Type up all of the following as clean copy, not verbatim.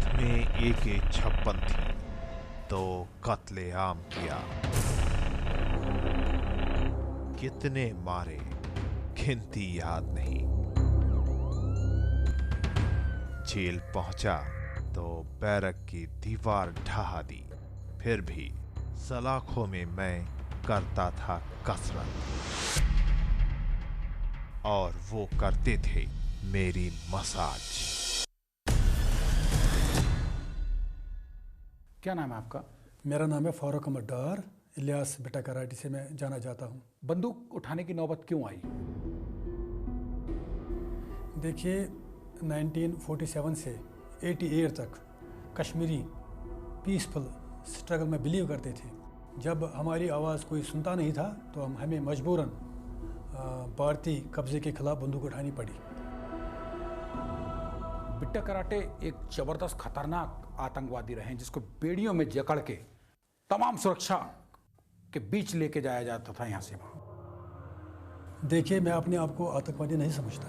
हाथ में AK-56 थी तो कत्लेआम किया। कितने मारे गिनती याद नहीं। जेल पहुंचा तो बैरक की दीवार ढहा दी। फिर भी सलाखों में मैं करता था कसरत और वो करते थे मेरी मसाज। क्या नाम है आपका? मेरा नाम है फारूक अहमद डार, इलियास बिट्टा कराटी से मैं जाना जाता हूँ। बंदूक उठाने की नौबत क्यों आई? देखिए 1947 से 88 तक कश्मीरी पीसफुल स्ट्रगल में बिलीव करते थे। जब हमारी आवाज़ कोई सुनता नहीं था तो हमें मजबूरन भारतीय कब्जे के खिलाफ बंदूक उठानी पड़ी। बिट्टा कराटे एक जबरदस्त खतरनाक आतंकवादी रहे जिसको बेड़ियों में जकड़ के तमाम सुरक्षा के बीच लेके जाया जाता था यहाँ से वहाँ। देखिए मैं अपने आप को आतंकवादी नहीं समझता।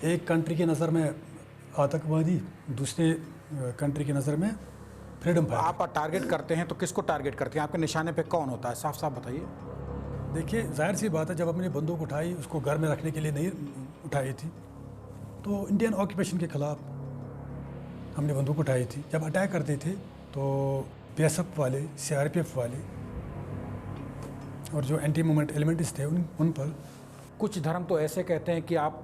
एक कंट्री की नज़र में आतंकवादी, दूसरे कंट्री की नज़र में फ्रीडम फाइटर। आप टारगेट करते हैं तो किसको टारगेट करते हैं? आपके निशाने पे कौन होता है? साफ साफ बताइए। देखिए जाहिर सी बात है, जब अपनी बंदूक उठाई उसको घर में रखने के लिए नहीं उठाई थी, तो इंडियन ऑक्यूपेशन के ख़िलाफ़ हमने बंदूक उठाई थी। जब अटैक करते थे तो BSF वाले, CRPF वाले और जो एंटी मूवमेंट एलिमेंट्स थे उन पर। कुछ धर्म तो ऐसे कहते हैं कि आप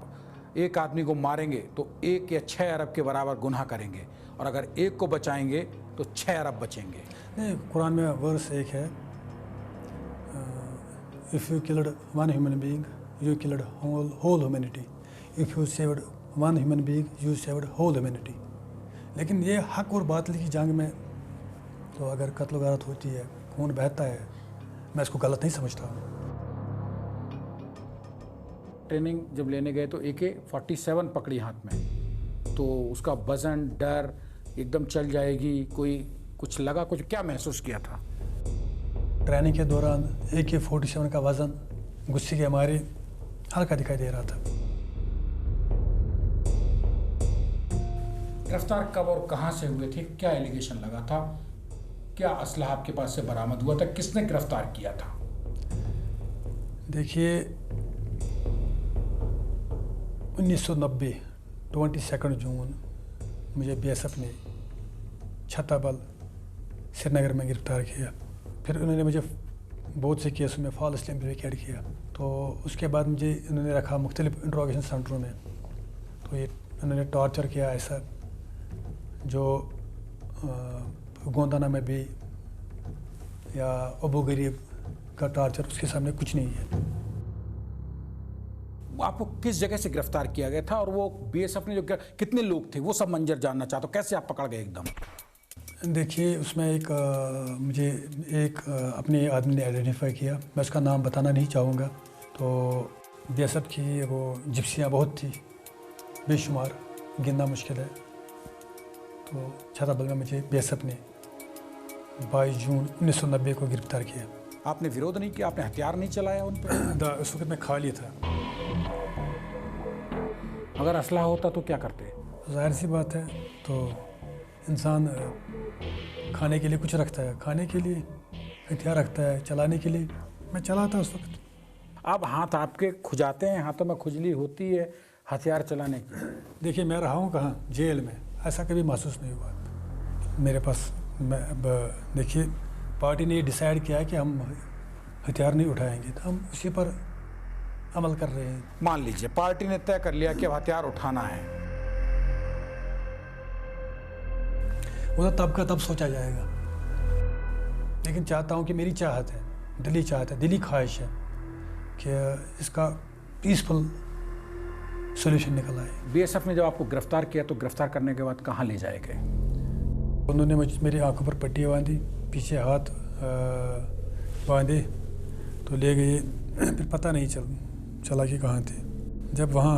एक आदमी को मारेंगे तो 1 या 6 अरब के बराबर गुनाह करेंगे, और अगर एक को बचाएंगे तो 6 अरब बचेंगे। नहीं, कुरान में वर्स एक है, if you killed one human being you killed whole humanity, if you saved one human being you saved whole humanity. लेकिन ये हक और बातिल की जंग में तो अगर कत्ल वारत होती है, खून बहता है, मैं इसको गलत नहीं समझता हूँ। ट्रेनिंग जब लेने गए तो AK-47 पकड़ी हाथ में, तो उसका वजन, डर, एकदम चल जाएगी, कोई कुछ लगा, कुछ क्या महसूस किया था? ट्रेनिंग के दौरान AK-47 का वजन गुस्से के मारे हल्का दिखाई दे रहा था। गिरफ्तार कब और कहाँ से हुए थे? क्या एलिगेशन लगा था? क्या असलहा आपके पास से बरामद हुआ था? किसने गिरफ्तार किया था? देखिए 1990 22 जून मुझे BSF ने छत्ताबल श्रीनगर में गिरफ्तार किया। फिर उन्होंने मुझे बहुत से केसों में फॉल्सली इम्प्लीकेट किया। तो उसके बाद मुझे उन्होंने रखा मुख्तलिफ इंट्रोगेशन सेंटरों में। तो ये उन्होंने टॉर्चर किया ऐसा जो गोंदाना में भी या अबू गरीब का टॉर्चर उसके सामने कुछ नहीं है। आपको किस जगह से गिरफ्तार किया गया था और वो BSF ने जो कितने लोग थे वो सब मंजर जानना चाहता हूँ। कैसे आप पकड़ गए एकदम? देखिए उसमें मुझे एक अपने आदमी ने आइडेंटिफाई किया, मैं उसका नाम बताना नहीं चाहूँगा। तो BSF की वो जिप्सियाँ बहुत थी, बेशुमार, गिनना मुश्किल है। तो छत्ताबल में मुझे BSF ने 22 जून 1990 को गिरफ्तार किया। आपने विरोध नहीं किया? आपने हथियार नहीं चलाया उन पर? उस वक्त मैं खाली था। अगर असला होता तो क्या करते? जाहिर सी बात है, तो इंसान खाने के लिए कुछ रखता है, खाने के लिए हथियार रखता है, चलाने के लिए मैं चला था उस वक्त। अब हाथ आपके खुजाते हैं, हाथों में खुजली होती है हथियार चलाने की? देखिए मैं रहा हूँ कहाँ, जेल में, ऐसा कभी महसूस नहीं हुआ मेरे पास। देखिए पार्टी ने डिसाइड किया है कि हम हथियार नहीं उठाएंगे, तो हम उसी पर अमल कर रहे हैं। मान लीजिए पार्टी ने तय कर लिया कि अब हथियार उठाना है, वो तो तब का तब सोचा जाएगा। लेकिन चाहता हूँ कि मेरी चाहत है, दिली चाहत है, दिली ख्वाहिश है कि इसका पीसफुल सोल्यूशन निकल आए। BSF ने जब आपको गिरफ्तार किया तो गिरफ्तार करने के बाद कहाँ ले जाए गए? उन्होंने मेरी आंखों पर पट्टियाँ बांधी, पीछे हाथ बांधे, तो ले गए। फिर पता नहीं चला कि कहाँ थे। जब वहाँ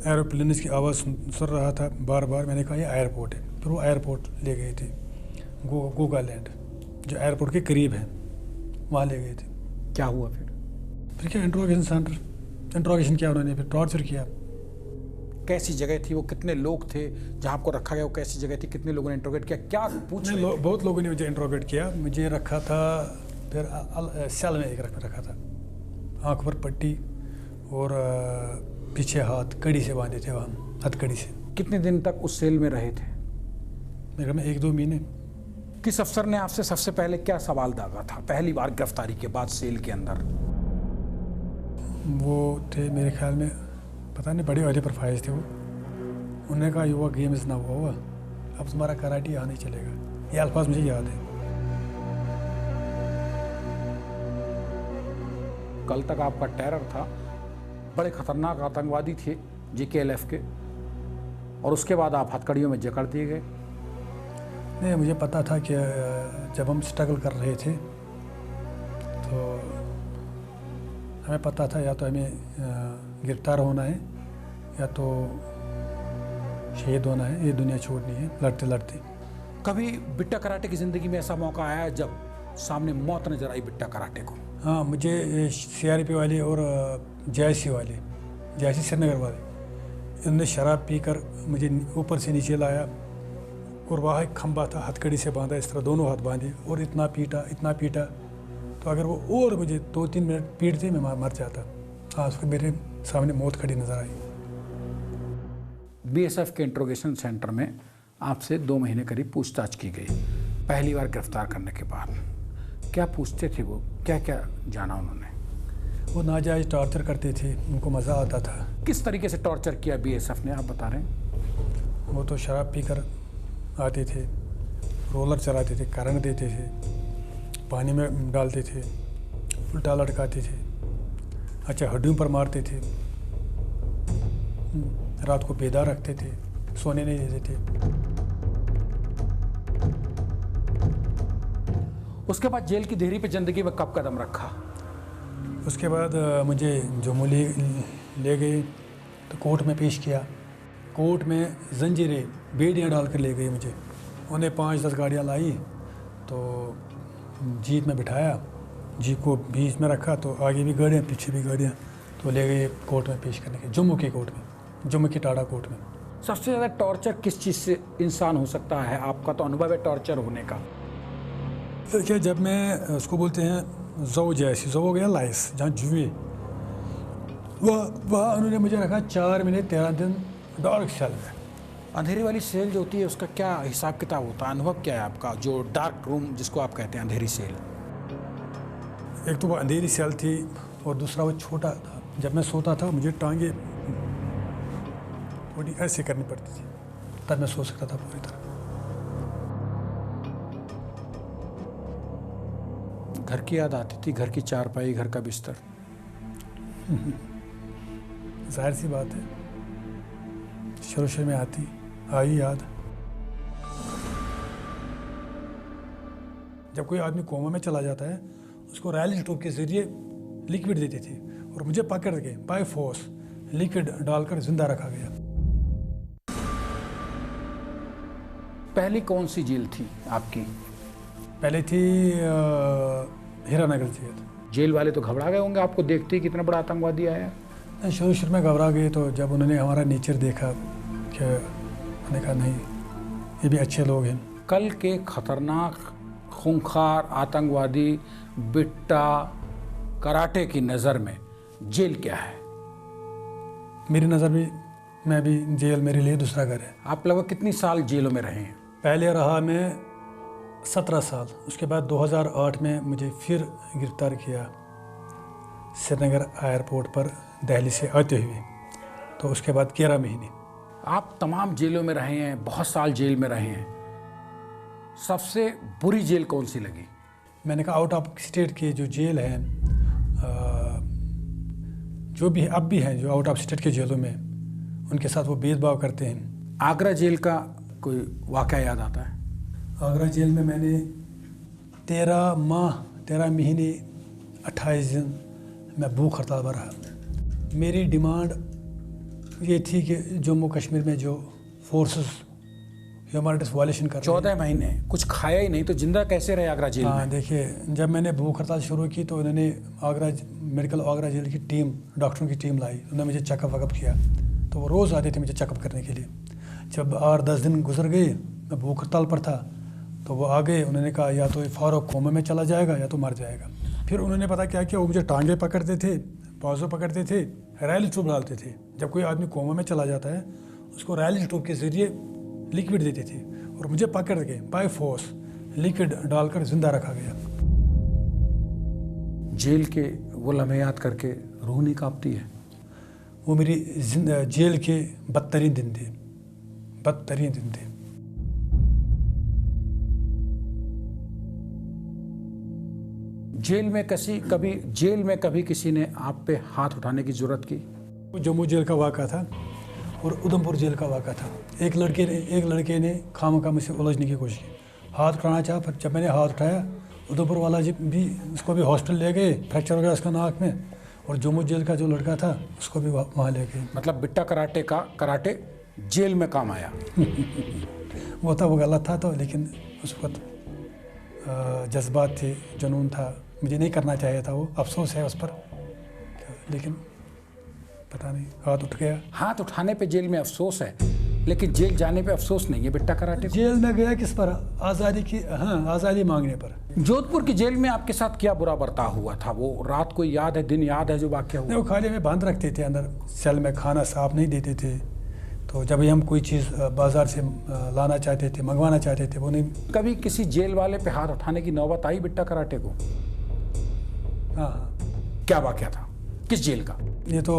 एरोप्लेन की आवाज़ सुन रहा था बार बार, मैंने कहा ये एयरपोर्ट है। फिर वो एयरपोर्ट ले गए थे, गोगालैंड जो एयरपोर्ट के करीब है, वहाँ ले गए थे। क्या हुआ फिर? फिर क्या इंट्रोगेशन सेंटर, इंट्रोगेशन किया उन्होंने, फिर टॉर्चर किया। कैसी जगह थी, वो कितने लोग थे जहां आपको रखा गया, वो कैसी जगह थी, कितने लोगों ने इंट्रोगेट किया, क्या पूछ रहे थे? बहुत लोगों ने मुझे इंट्रोगेट किया। मुझे रखा था फिर सेल में एक रखा था, आँख पर पट्टी और पीछे हाथ कड़ी से बांधे थे, वहाँ हथकड़ी से। कितने दिन तक उस सेल में रहे थे? मेरे में 1-2 महीने। किस अफसर ने आपसे सबसे पहले क्या सवाल दागा था पहली बार गिरफ्तारी के बाद सेल के अंदर? वो थे मेरे ख्याल में, पता नहीं, बड़े वाले पर फाइज थे वो। उन्होंने कहा युवा गेम इज़ नाउ ओवर, अब तुम्हारा कराटे यहाँ नहीं चलेगा। ये अल्फाज मुझे याद है। कल तक आपका टेरर था, बड़े खतरनाक आतंकवादी थे JKLF के, और उसके बाद आप हथकड़ियों में जकड़ दिए गए। नहीं, मुझे पता था कि जब हम स्ट्रगल कर रहे थे तो हमें पता था या तो हमें गिरफ्तार होना है या तो शहीद होना है, ये दुनिया छोड़नी है लड़ते लड़ते। कभी बिट्टा कराटे की ज़िंदगी में ऐसा मौका आया जब सामने मौत नजर आई बिट्टा कराटे को? हाँ, मुझे CRP वाले और JIC वाले, JIC श्रीनगर वाले, इन्होंने शराब पीकर मुझे ऊपर से नीचे लाया और वहाँ एक खंबा था, हथकड़ी से बांधा, इस तरह दोनों हाथ बांधे और इतना पीटा। तो अगर वो और मुझे 2-3 मिनट पीटते मैं मर जाता। हाँ, उसको मेरे सामने मौत खड़ी नजर आई। BSF के इंट्रोगेशन सेंटर में आपसे 2 महीने करीब पूछताछ की गई पहली बार गिरफ्तार करने के बाद। क्या पूछते थे वो, क्या क्या जाना उन्होंने? वो नाजायज़ टॉर्चर करते थे, उनको मज़ा आता था। किस तरीके से टॉर्चर किया BSF ने, आप बता रहे हैं? वो तो शराब पीकर आते थे, रोलर चलाते थे, करंट देते थे, पानी में डालते थे, उल्टा लटकाते थे, अच्छा हड्डियों पर मारते थे, रात को बेदार रखते थे, सोने नहीं देते थे। उसके बाद जेल की देहरी पे जिंदगी में कब कदम रखा? उसके बाद मुझे जम्मू ले गए तो कोर्ट में पेश किया। कोर्ट में जंजीरें बेड़ियाँ डाल कर ले गई मुझे। उन्हें 5-10 गाड़ियाँ लाई तो जीप में बिठाया, जीप को बीच में रखा तो आगे भी गाड़ियाँ पीछे भी गाड़ियाँ, तो ले गए कोर्ट में पेश करने के, जम्मू की कोर्ट में, जम्मू की टाडा कोर्ट में। सबसे ज़्यादा टॉर्चर किस चीज़ से इंसान हो सकता है? आपका तो अनुभव है टॉर्चर होने का। देखिए, जब मैं उसको बोलते हैं जो जैसी जो हो गया लाइस, जहाँ जुए, वह उन्होंने मुझे रखा 4 महीने 13 दिन डार्क सेल में। अंधेरी वाली सेल जो होती है उसका क्या हिसाब किताब होता है, अनुभव क्या है आपका, जो डार्क रूम जिसको आप कहते हैं अंधेरी सेल? एक तो वो अंधेरी सेल थी और दूसरा वो छोटा था। जब मैं सोता था मुझे टांगे थोड़ी ऐसे करनी पड़ती थी, तब मैं सो सकता था पूरी तरह। घर की याद आती थी, घर की चारपाई, घर का बिस्तर? जाहिर सी बात है, शुरू में आई याद। जब कोई आदमी कोमा में चला जाता है उसको रैली ट्यूब के जरिए लिक्विड देते थे और मुझे पकड़ के बाय फोर्स लिक्विड डालकर जिंदा रखा गया। पहली कौन सी जेल थी आपकी? पहले थी हीरानगर जेल। जेल वाले तो घबरा गए होंगे आपको देखते ही, कितना बड़ा आतंकवादी आया। शुरू में घबरा गए, तो जब उन्होंने हमारा नेचर देखा कि उन्होंने कहा नहीं, ये भी अच्छे लोग हैं। कल के खतरनाक खूंखार आतंकवादी बिट्टा कराटे की नज़र में जेल क्या है? मेरी नज़र में मैं भी जेल मेरे लिए दूसरा घर है। आप लगभग कितनी साल जेलों में रहे हैं? पहले रहा मैं 17 साल, उसके बाद 2008 में मुझे फिर गिरफ्तार किया श्रीनगर एयरपोर्ट पर दिल्ली से आते हुए, तो उसके बाद 11 महीने। आप तमाम जेलों में रहे हैं, बहुत साल जेल में रहे हैं, सबसे बुरी जेल कौन सी लगी? मैंने कहा आउट ऑफ स्टेट के जो जेल हैं, जो भी अब भी हैं जो आउट ऑफ स्टेट के जेलों में, उनके साथ वो भेदभाव करते हैं। आगरा जेल का कोई वाक़या याद आता है? आगरा जेल में मैंने 13 महीने 28 दिन मैं भूख हड़ताल पर रहा। मेरी डिमांड ये थी कि जम्मू कश्मीर में जो फोर्सेस ह्यूमन राइट्स वायलेशन कर 14 महीने कुछ खाया ही नहीं, तो जिंदा कैसे रहे आगरा जेल हाँ, में? देखिए, जब मैंने भूख हड़ताल शुरू की तो उन्होंने आगरा जेल की टीम, डॉक्टरों की टीम लाई, उन्होंने मुझे चेकअप वकअप किया, तो वो रोज़ आते थे मुझे चेकअप करने के लिए। जब 8-10 दिन गुजर गए, मैं भूख हड़ताल पर था, तो वो आ गए। उन्होंने कहा या तो फारूक कोमा में चला जाएगा या तो मर जाएगा। फिर उन्होंने पता क्या किया, वो मुझे टांगे पकड़ते थे, बाजू पकड़ते थे, रैली ट्यूब डालते थे। जब कोई आदमी कोमा में चला जाता है उसको रैली ट्यूब के ज़रिए लिक्विड देते थे और मुझे पकड़ के बाय फोर्स लिक्विड डालकर ज़िंदा रखा गया। जेल के वो लम्हे याद करके रूह नहीं कांपती है? वो मेरी जेल के बदतरीन दिन थे, बदतरीन दिन थे। जेल में कभी किसी ने आप पे हाथ उठाने की जरूरत की? वो जम्मू जेल का वाक़ा था और उधमपुर जेल का वाक़ा था। एक लड़के ने खामखा मुझसे उलझने की कोशिश की, हाथ उठाना चाहा, पर जब मैंने हाथ उठाया उधमपुर वाला जी भी उसको भी हॉस्टल ले गए, फ्रैक्चर हो गया उसका नाक में। और जम्मू जेल का जो लड़का था उसको भी वहाँ ले गए। मतलब बिट्टा कराटे जेल में काम आया। वो गलत था तो, लेकिन उस वक्त जज्बात थे, जुनून था, मुझे नहीं करना चाहिए था वो। अफसोस है उस पर, लेकिन पता नहीं हाथ उठ गया। हाथ उठाने पे जेल में अफसोस है, लेकिन जेल जाने पे अफसोस नहीं है बिट्टा कराटे को। जेल में गया किस पर? आज़ादी की, हाँ, आज़ादी मांगने पर। जोधपुर की जेल में आपके साथ क्या बुरा बर्ताव हुआ था? वो रात को याद है, दिन याद है जो वाक़या हुआ? वो खाली में बंद रखते थे अंदर सेल में, खाना साफ नहीं देते थे। तो जब हम कोई चीज़ बाज़ार से लाना चाहते थे, मंगवाना चाहते थे, वो नहीं। कभी किसी जेल वाले पे हाथ उठाने की नौबत आई बिट्टा कराटे को? हाँ। क्या वाक़या था? किस जेल का? ये तो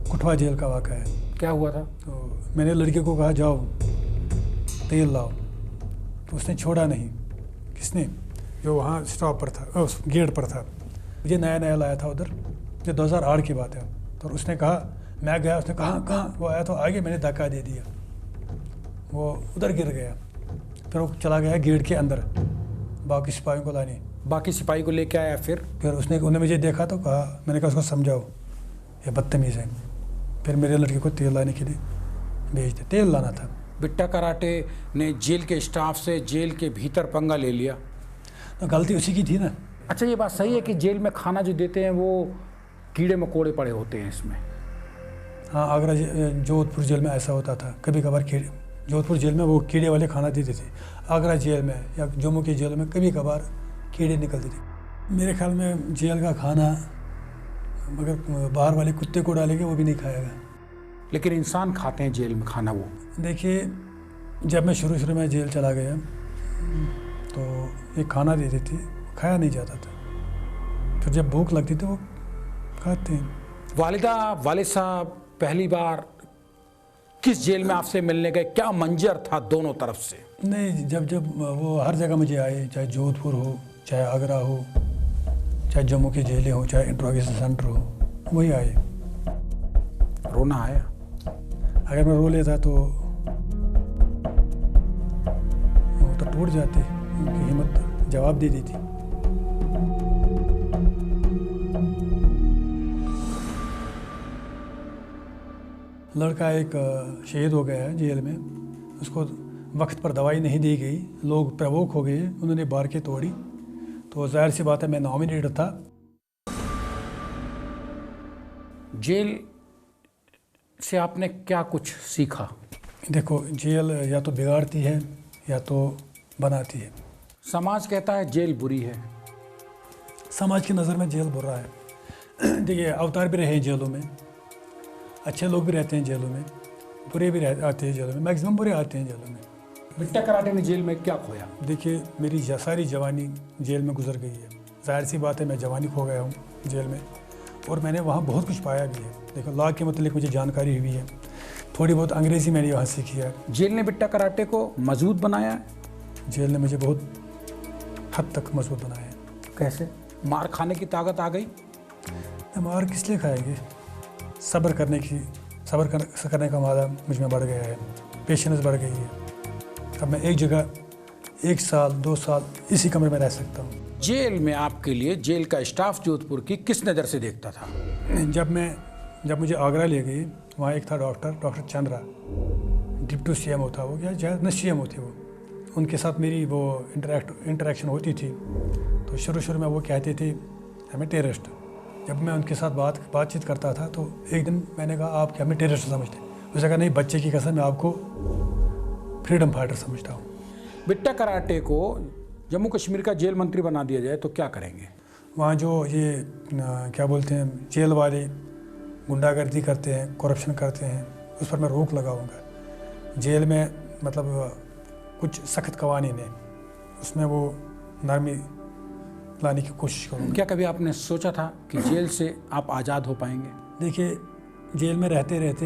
कुठवा जेल का वाक़ा है। क्या हुआ था? तो मैंने लड़के को कहा जाओ तेल लाओ, तो उसने छोड़ा नहीं। किसने? जो वहाँ स्टॉप पर था, उस गेट पर था। मुझे नया लाया था उधर, ये 2008 की बात है। तो उसने कहा, मैं गया, उसने कहा कहाँ? वो आया तो आगे, मैंने धक्का दे दिया, वो उधर गिर गया। फिर वो चला गया गेट के अंदर बाकी सिपाहियों को लाने। बाकी सिपाही को लेके आया? फिर उन्हें मुझे देखा तो कहा, मैंने कहा उसको समझाओ ये बदतमीज़ है। फिर मेरे लड़के को तेल लाने के लिए भेज दे, तेल लाना था। बिट्टा कराटे ने जेल के स्टाफ से जेल के भीतर पंगा ले लिया, तो गलती उसी की थी ना। अच्छा, ये बात सही है कि जेल में खाना जो देते हैं वो कीड़े मकोड़े पड़े होते हैं इसमें? हाँ, आगरा जोधपुर जेल में ऐसा होता था, कभी कभार कीड़े, जोधपुर जेल में वो कीड़े वाले खाना देते थे। आगरा जेल में या जम्मू की जेल में कभी कभार कीड़े निकलते थे। मेरे ख्याल में जेल का खाना अगर बाहर वाले कुत्ते को डालेंगे वो भी नहीं खाएगा। लेकिन इंसान खाते हैं जेल में खाना। वो देखिए, जब मैं शुरू में जेल चला गया तो एक खाना देते थे, खाया नहीं जाता था। फिर जब भूख लगती थी वो खाते हैं। वालिद साहब पहली बार किस जेल में आपसे मिलने गए? क्या मंजर था दोनों तरफ से? नहीं, जब वो हर जगह मुझे आए, चाहे जोधपुर हो, चाहे आगरा हो, चाहे जम्मू की जेलें हो, चाहे इंट्रोगेशन सेंटर हो, वही आए। रोना आया? अगर मैं रो लेता तो वो तो टूट जाते, उनकी हिम्मत जवाब दे देती। लड़का एक शहीद हो गया है जेल में, उसको वक्त पर दवाई नहीं दी गई, लोग प्रवोक हो गए, उन्होंने बार के तोड़ी, तो जाहिर सी बात है मैं नॉमिनेटेड था। जेल से आपने क्या कुछ सीखा? देखो, जेल या तो बिगाड़ती है या तो बनाती है। समाज कहता है जेल बुरी है। समाज की नज़र में जेल बुरा है। देखिए, अवतार भी रहे हैं जेलों में, अच्छे लोग भी रहते हैं जेलों में, बुरे भी आते हैं जेलों में, मैक्सिमम बुरे आते हैं जेलों में। बिट्टा कराटे ने जेल में क्या खोया? देखिए, मेरी सारी जवानी जेल में गुजर गई है। जाहिर सी बात है मैं जवानी खो गया हूँ जेल में, और मैंने वहाँ बहुत कुछ पाया भी है। देखो, लॉ के मतलब मुझे जानकारी हुई है, थोड़ी बहुत अंग्रेज़ी मैंने वहाँ सीखी है। जेल ने बिट्टा कराटे को मजबूत बनाया है? जेल ने मुझे बहुत हद तक मजबूत बनाया है। कैसे? मार खाने की ताकत आ गई? मार किस लिए खाएंगे? सब्र करने का मादा मुझ में बढ़ गया है, पेशेंस बढ़ गई है। अब मैं एक जगह 1 साल 2 साल इसी कमरे में रह सकता हूँ। जेल में आपके लिए जेल का स्टाफ जोधपुर की किस नज़र से देखता था? जब मुझे आगरा ले गई, वहाँ एक था डॉक्टर चंद्रा, डिप्टी CMO था वो, क्या न CMO थे वो। उनके साथ मेरी वो इंटरेक्शन होती थी। तो शुरू में वो कहते थे हमें टेररिस्ट, जब मैं उनके साथ बातचीत करता था तो एक दिन मैंने कहा आप क्या हमें टेररिस्ट समझते हैं? उसने कहा नहीं, बच्चे की कसम मैं आपको फ्रीडम फाइटर समझता हूँ। बिट्टा कराटे को जम्मू कश्मीर का जेल मंत्री बना दिया जाए तो क्या करेंगे? वहाँ जो ये क्या बोलते हैं जेल वाले गुंडागर्दी करते हैं, करप्शन करते हैं, उस पर मैं रोक लगाऊंगा। जेल में मतलब कुछ सख्त कवानीन है, उसमें वो नरमी लाने की कोशिश करूँगा। क्या कभी आपने सोचा था कि जेल से आप आज़ाद हो पाएंगे? देखिए, जेल में रहते रहते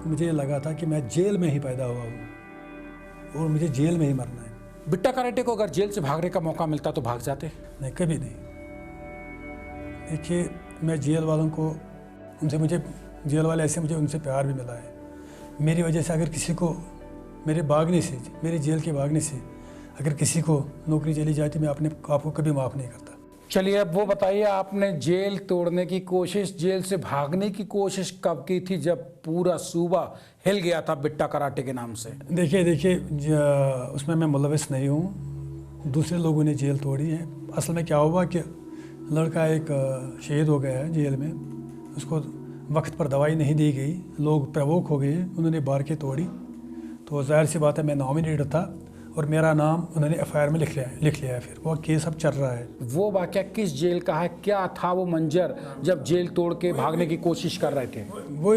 मुझे लगा था कि मैं जेल में ही पैदा हुआ हूँ और मुझे जेल में ही मरना है। बिट्टा कराटे को अगर जेल से भागने का मौका मिलता तो भाग जाते? नहीं, कभी नहीं। देखिए, मैं जेल वालों को मुझे जेल वाले ऐसे मुझे उनसे प्यार भी मिला है। मेरी वजह से अगर किसी को मेरे भागने से, मेरे जेल के भागने से अगर किसी को नौकरी चली जाती, मैं अपने आप को कभी माफ़ नहीं करता। चलिए, अब वो बताइए, आपने जेल तोड़ने की कोशिश, जेल से भागने की कोशिश कब की थी जब पूरा सूबा हिल गया था बिट्टा कराटे के नाम से? देखिए, उसमें मैं मुलविस नहीं हूँ, दूसरे लोगों ने जेल तोड़ी है। असल में क्या हुआ कि लड़का एक शहीद हो गया है जेल में, उसको वक्त पर दवाई नहीं दी गई, लोग प्रवोक हो गए, उन्होंने बार के तोड़ी। तो जाहिर सी बात है मैं नॉमिनेटेड था और मेरा नाम उन्होंने एफआईआर में लिख लिया है। फिर वो केस अब चल रहा है। वो वाक़या किस जेल का है? क्या था वो मंजर जब जेल तोड़ के भागने की कोशिश कर रहे थे? वो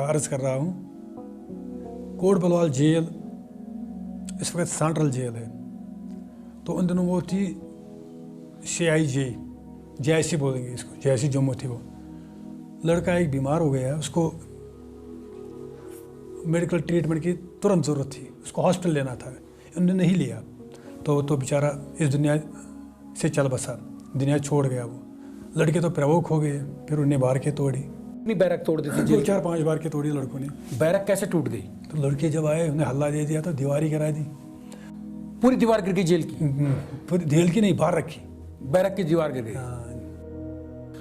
अर्ज कर रहा हूँ, कोट बलवाल जेल इस वक्त सेंट्रल जेल है। तो उन दिनों वो थी CIJ, JIC बोलेंगे इसको, JIC जम्मू थी। वो लड़का एक बीमार हो गया, उसको मेडिकल ट्रीटमेंट की तुरंत ज़रूरत थी, उसको हॉस्पिटल लेना था, उन्होंने नहीं लिया। तो बेचारा इस दुनिया से चल बसा, दुनिया छोड़ गया। वो लड़के तो प्रवोक हो गए, फिर उन्हें बार के तोड़ी। कितनी बैरक तोड़ दी थी? 4-5 बार के तोड़ी लड़कों ने। बैरक कैसे टूट गई? तो लड़के जब आए, उन्हें हल्ला दे दिया तो दीवार ही गिरा दी। पूरी दीवार गिर गई जेल की? पूरी जेल की नहीं, बाहर रखी बैरक की दीवार गिर गई।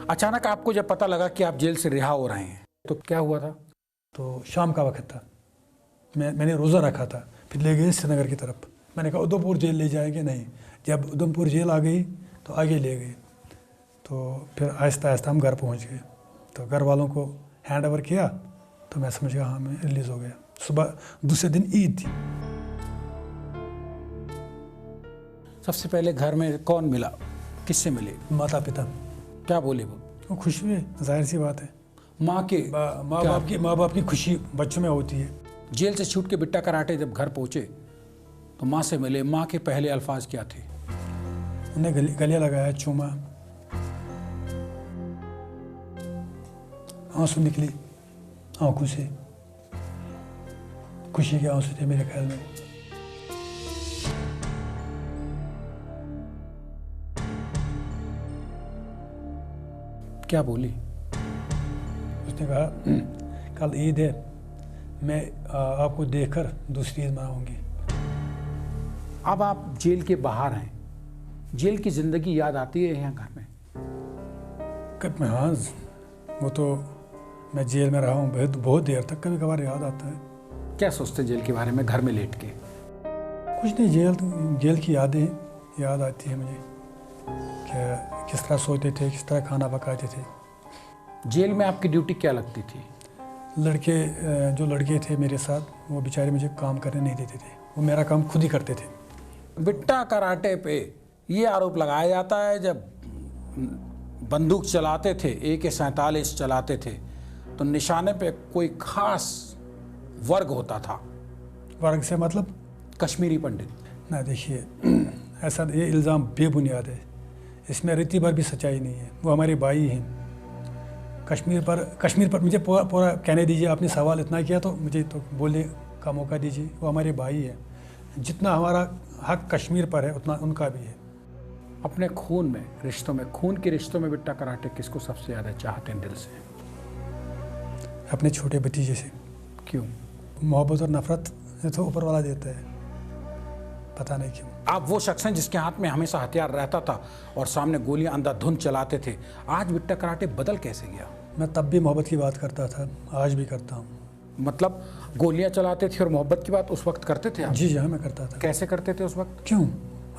अचानक आपको जब पता लगा कि आप जेल से रिहा हो रहे हैं तो क्या हुआ था? तो शाम का वक्त था, मैंने रोज़ा रखा था, फिर ले गए श्रीनगर की तरफ। मैंने कहा उधमपुर जेल ले जाएंगे, नहीं। जब उधमपुर जेल आ गई तो आगे ले गए। तो फिर आहिस्ता आहिस्ता हम घर पहुंच गए। तो घर वालों को हैंड ओवर किया तो मैं समझ गया हाँ, मैं रिलीज़ हो गया। सुबह दूसरे दिन ईद थी। सबसे पहले घर में कौन मिला, किससे मिले? माता पिता। क्या बोले वो खुश हुए, जाहिर सी बात है। माँ बाप की खुशी बच्चों में होती है। जेल से छूट के बिट्टा कराटे जब घर पहुंचे तो माँ से मिले, माँ के पहले अल्फाज क्या थे? उन्हें गले लगाया, चूमा, आंसू निकली आंखों से, खुशी के आंसू थे मेरे ख्याल में। क्या बोली? उसने कहा कल ईद है, मैं आपको देखकर दूसरी ईद मनाऊंगी। अब आप जेल के बाहर हैं, जेल की ज़िंदगी याद आती है यहाँ घर में? कब मैं, हाँ, वो तो मैं जेल में रहा हूँ बहुत देर तक, कभी कभार याद आता है। क्या सोचते जेल के बारे में घर में लेट के? कुछ नहीं, जेल की यादें याद आती है मुझे, क्या किस तरह सोते थे, किस तरह खाना पकाते थे। जेल में आपकी ड्यूटी क्या लगती थी? जो लड़के थे मेरे साथ, वो बेचारे मुझे काम करने नहीं देते थे, वो मेरा काम खुद ही करते थे। बिट्टा कराटे पे ये आरोप लगाया जाता है जब बंदूक चलाते थे, AK-47 चलाते थे, तो निशाने पे कोई खास वर्ग होता था। वर्ग से मतलब? कश्मीरी पंडित। ना, देखिए, ऐसा ये इल्ज़ाम बेबुनियाद है, इसमें रीति भर भी सच्चाई नहीं है। वो हमारे भाई हैं। कश्मीर पर मुझे पूरा कहने दीजिए। आपने सवाल इतना किया तो मुझे तो बोलने का मौका दीजिए। वो हमारे भाई हैं। जितना हमारा हक कश्मीर पर है उतना उनका भी है। अपने खून में, रिश्तों में, खून के रिश्तों में बिट्टा कराटे किसको सबसे ज़्यादा चाहते हैं दिल से? अपने छोटे भतीजे से। क्यों? मोहब्बत और नफरत तो ऊपर वाला देता है, पता नहीं क्यों। आप वो शख्स हैं जिसके हाथ में हमेशा हथियार रहता था और सामने गोलियां अंधाधुंध चलाते थे। आज बिट्टा कराटे बदल कैसे गया? मैं तब भी मोहब्बत की बात करता था, आज भी करता हूँ। मतलब गोलियां चलाते थे और मोहब्बत की बात उस वक्त करते थे आप? जी हाँ, मैं करता था। कैसे करते थे उस वक्त? क्यों?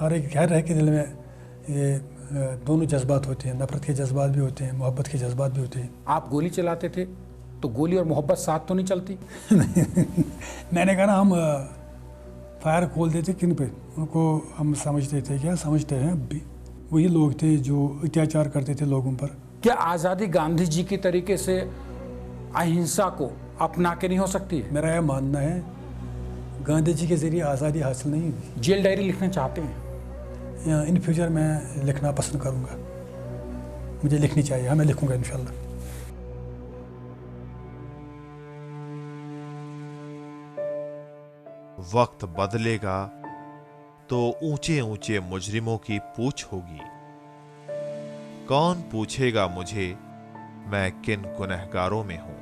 हर एक गैर रह के दिल में ये दोनों जज्बात होते हैं, नफरत के जज्बात भी होते हैं, मोहब्बत के जज्बात भी होते हैं। आप गोली चलाते थे तो गोली और मोहब्बत साथ तो नहीं चलती? मैंने कहा ना, हम फायर खोल देते किन पे, उनको हम समझते थे, क्या समझते हैं अब भी, वही लोग थे जो अत्याचार करते थे लोगों पर। क्या आज़ादी गांधी जी की तरीके से अहिंसा को अपना के नहीं हो सकती है? मेरा यह मानना है, गांधी जी के ज़रिए आज़ादी हासिल नहीं हुई। जेल डायरी लिखना चाहते हैं? इन फ्यूचर मैं लिखना पसंद करूँगा, मुझे लिखनी चाहिए। हाँ, मैं लिखूँगा इंशाल्लाह। वक्त बदलेगा तो ऊंचे ऊंचे मुजरिमों की पूछ होगी। कौन पूछेगा मुझे मैं किन गुनहगारों में हूं?